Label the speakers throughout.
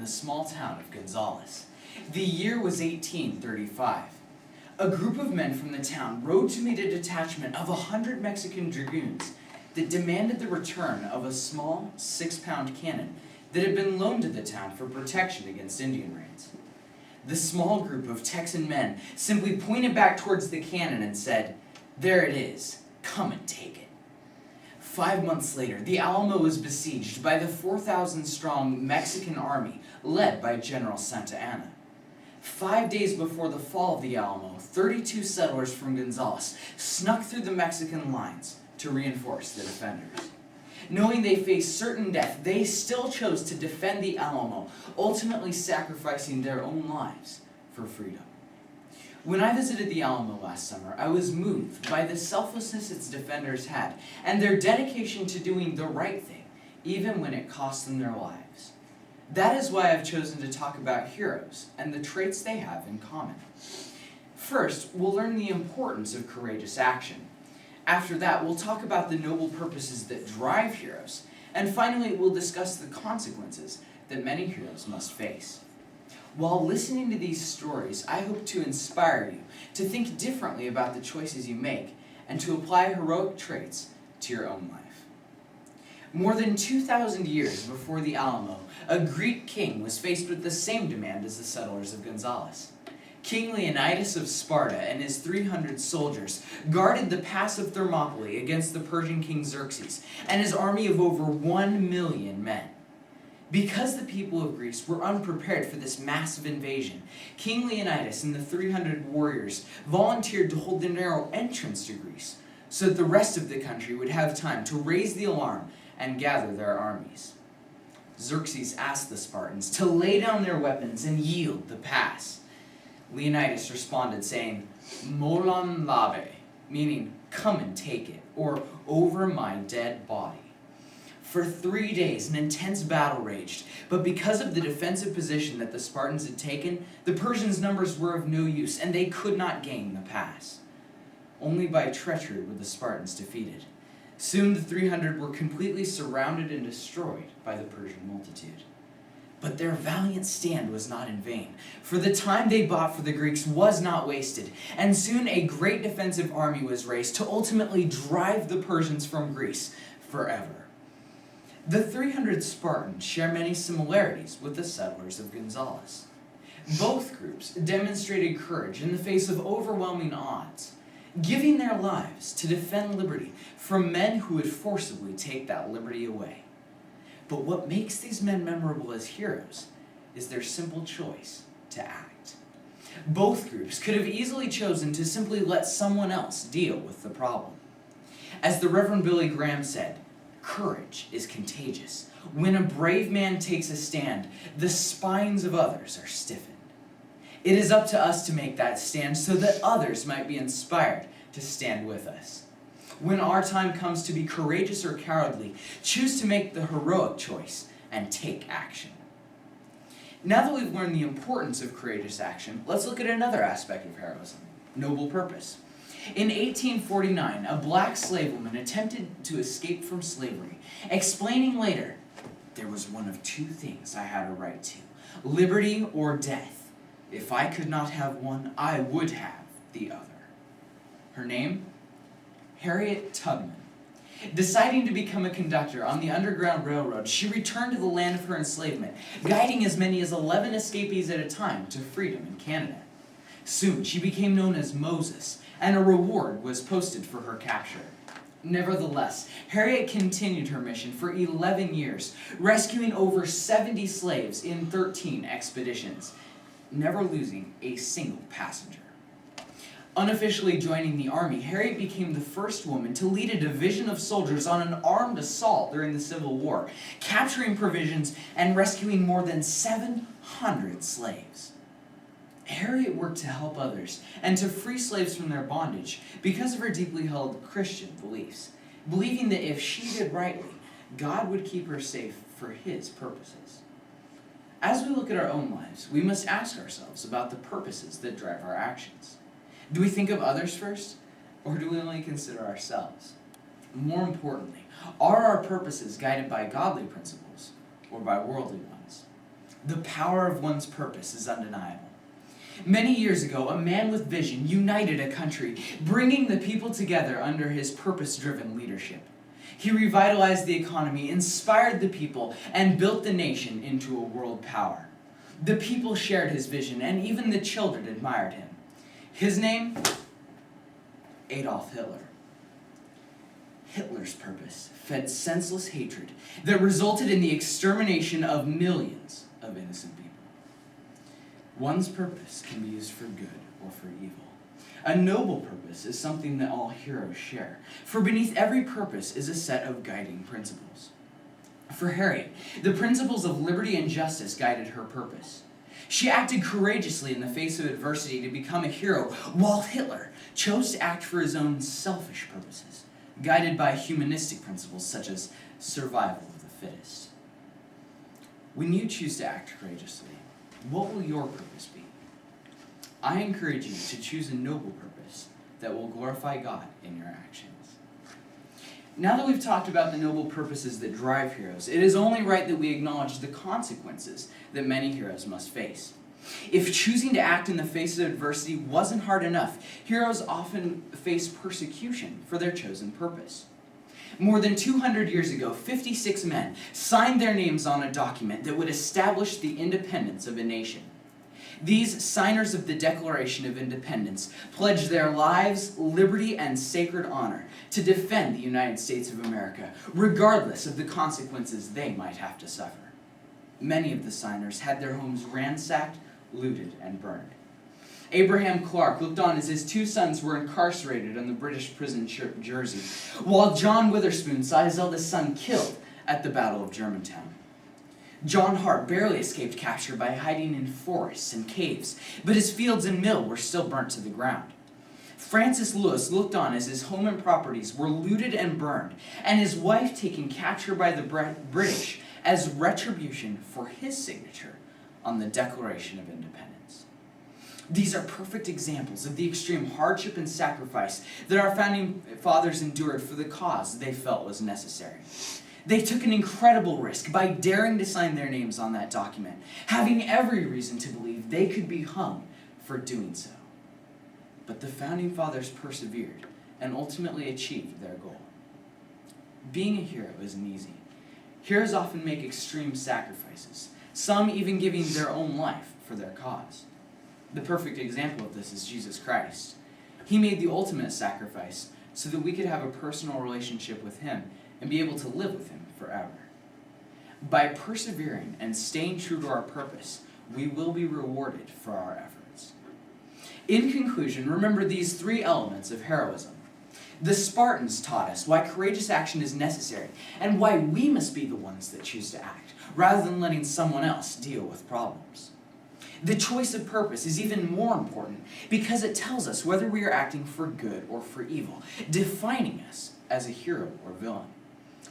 Speaker 1: the small town of Gonzales. The year was 1835. A group of men from the town rode to meet a detachment of 100 Mexican dragoons that demanded the return of a small 6-pound cannon that had been loaned to the town for protection against Indian raids. The small group of Texan men simply pointed back towards the cannon and said, "There it is, come and take it." 5 months later, the Alamo was besieged by the 4,000-strong Mexican army led by General Santa Anna. 5 days before the fall of the Alamo, 32 settlers from Gonzales snuck through the Mexican lines to reinforce the defenders. Knowing they faced certain death, they still chose to defend the Alamo, ultimately sacrificing their own lives for freedom. When I visited the Alamo last summer, I was moved by the selflessness its defenders had and their dedication to doing the right thing, even when it cost them their lives. That is why I've chosen to talk about heroes and the traits they have in common. First, we'll learn the importance of courageous action. After that, we'll talk about the noble purposes that drive heroes. And finally, we'll discuss the consequences that many heroes must face. While listening to these stories, I hope to inspire you to think differently about the choices you make and to apply heroic traits to your own life. More than 2,000 years before the Alamo, a Greek king was faced with the same demand as the settlers of Gonzales. King Leonidas of Sparta and his 300 soldiers guarded the pass of Thermopylae against the Persian king Xerxes and his army of over 1 million men. Because the people of Greece were unprepared for this massive invasion, King Leonidas and the 300 warriors volunteered to hold the narrow entrance to Greece so that the rest of the country would have time to raise the alarm and gather their armies. Xerxes asked the Spartans to lay down their weapons and yield the pass. Leonidas responded saying, "Molon labe," meaning "come and take it," or "over my dead body." For 3 days, an intense battle raged, but because of the defensive position that the Spartans had taken, the Persians' numbers were of no use, and they could not gain the pass. Only by treachery were the Spartans defeated. Soon the 300 were completely surrounded and destroyed by the Persian multitude. But their valiant stand was not in vain, for the time they bought for the Greeks was not wasted, and soon a great defensive army was raised to ultimately drive the Persians from Greece forever. The 300 Spartans share many similarities with the settlers of Gonzales. Both groups demonstrated courage in the face of overwhelming odds, giving their lives to defend liberty from men who would forcibly take that liberty away. But what makes these men memorable as heroes is their simple choice to act. Both groups could have easily chosen to simply let someone else deal with the problem. As the Reverend Billy Graham said, "Courage is contagious. When a brave man takes a stand, the spines of others are stiffened." It is up to us to make that stand so that others might be inspired to stand with us. When our time comes to be courageous or cowardly, choose to make the heroic choice and take action. Now that we've learned the importance of courageous action, let's look at another aspect of heroism: noble purpose. In 1849, a black slave woman attempted to escape from slavery, explaining later, "There was one of two things I had a right to, liberty or death. If I could not have one, I would have the other." Her name? Harriet Tubman. Deciding to become a conductor on the Underground Railroad, she returned to the land of her enslavement, guiding as many as 11 escapees at a time to freedom in Canada. Soon, she became known as Moses, and a reward was posted for her capture. Nevertheless, Harriet continued her mission for 11 years, rescuing over 70 slaves in 13 expeditions, never losing a single passenger. Unofficially joining the army, Harriet became the first woman to lead a division of soldiers on an armed assault during the Civil War, capturing provisions and rescuing more than 700 slaves. Harriet worked to help others and to free slaves from their bondage because of her deeply held Christian beliefs, believing that if she did rightly, God would keep her safe for His purposes. As we look at our own lives, we must ask ourselves about the purposes that drive our actions. Do we think of others first, or do we only consider ourselves? More importantly, are our purposes guided by godly principles or by worldly ones? The power of one's purpose is undeniable. Many years ago, a man with vision united a country, bringing the people together under his purpose-driven leadership. He revitalized the economy, inspired the people, and built the nation into a world power. The people shared his vision, and even the children admired him. His name? Adolf Hitler. Hitler's purpose fed senseless hatred that resulted in the extermination of millions of innocent people. One's purpose can be used for good or for evil. A noble purpose is something that all heroes share, for beneath every purpose is a set of guiding principles. For Harriet, the principles of liberty and justice guided her purpose. She acted courageously in the face of adversity to become a hero, while Hitler chose to act for his own selfish purposes, guided by humanistic principles such as survival of the fittest. When you choose to act courageously, what will your purpose be? I encourage you to choose a noble purpose that will glorify God in your actions. Now that we've talked about the noble purposes that drive heroes, it is only right that we acknowledge the consequences that many heroes must face. If choosing to act in the face of adversity wasn't hard enough, heroes often face persecution for their chosen purpose. More than 200 years ago, 56 men signed their names on a document that would establish the independence of a nation. These signers of the Declaration of Independence pledged their lives, liberty, and sacred honor to defend the United States of America, regardless of the consequences they might have to suffer. Many of the signers had their homes ransacked, looted, and burned. Abraham Clark looked on as his two sons were incarcerated in the British prison Jersey, while John Witherspoon saw his eldest son killed at the Battle of Germantown. John Hart barely escaped capture by hiding in forests and caves, but his fields and mill were still burnt to the ground. Francis Lewis looked on as his home and properties were looted and burned, and his wife taken capture by the British as retribution for his signature on the Declaration of Independence. These are perfect examples of the extreme hardship and sacrifice that our founding fathers endured for the cause they felt was necessary. They took an incredible risk by daring to sign their names on that document, having every reason to believe they could be hung for doing so. But the founding fathers persevered and ultimately achieved their goal. Being a hero isn't easy. Heroes often make extreme sacrifices, some even giving their own life for their cause. The perfect example of this is Jesus Christ. He made the ultimate sacrifice so that we could have a personal relationship with him and be able to live with him forever. By persevering and staying true to our purpose, we will be rewarded for our efforts. In conclusion, remember these three elements of heroism. The Spartans taught us why courageous action is necessary and why we must be the ones that choose to act, rather than letting someone else deal with problems. The choice of purpose is even more important because it tells us whether we are acting for good or for evil, defining us as a hero or villain.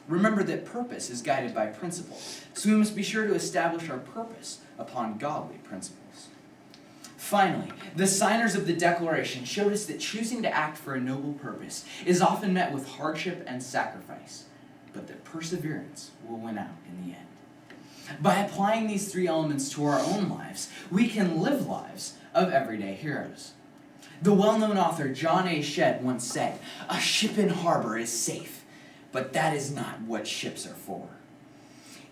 Speaker 1: Remember that purpose is guided by principle, so we must be sure to establish our purpose upon godly principles. Finally, the signers of the Declaration showed us that choosing to act for a noble purpose is often met with hardship and sacrifice, but that perseverance will win out in the end. By applying these three elements to our own lives, we can live lives of everyday heroes. The well-known author John A. Shedd once said, "A ship in harbor is safe, but that is not what ships are for."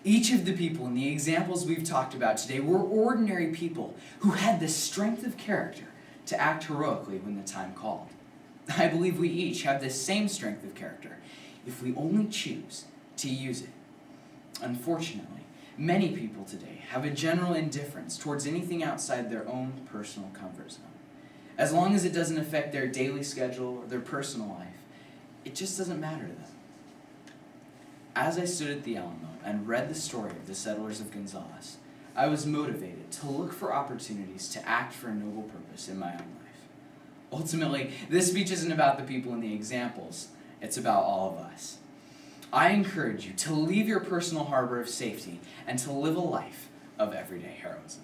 Speaker 1: Each of the people in the examples we've talked about today were ordinary people who had the strength of character to act heroically when the time called. I believe we each have the same strength of character if we only choose to use it. Unfortunately, many people today have a general indifference towards anything outside their own personal comfort zone. As long as it doesn't affect their daily schedule or their personal life, it just doesn't matter to them. As I stood at the Alamo and read the story of the settlers of Gonzales, I was motivated to look for opportunities to act for a noble purpose in my own life. Ultimately, this speech isn't about the people in the examples, it's about all of us. I encourage you to leave your personal harbor of safety and to live a life of everyday heroism.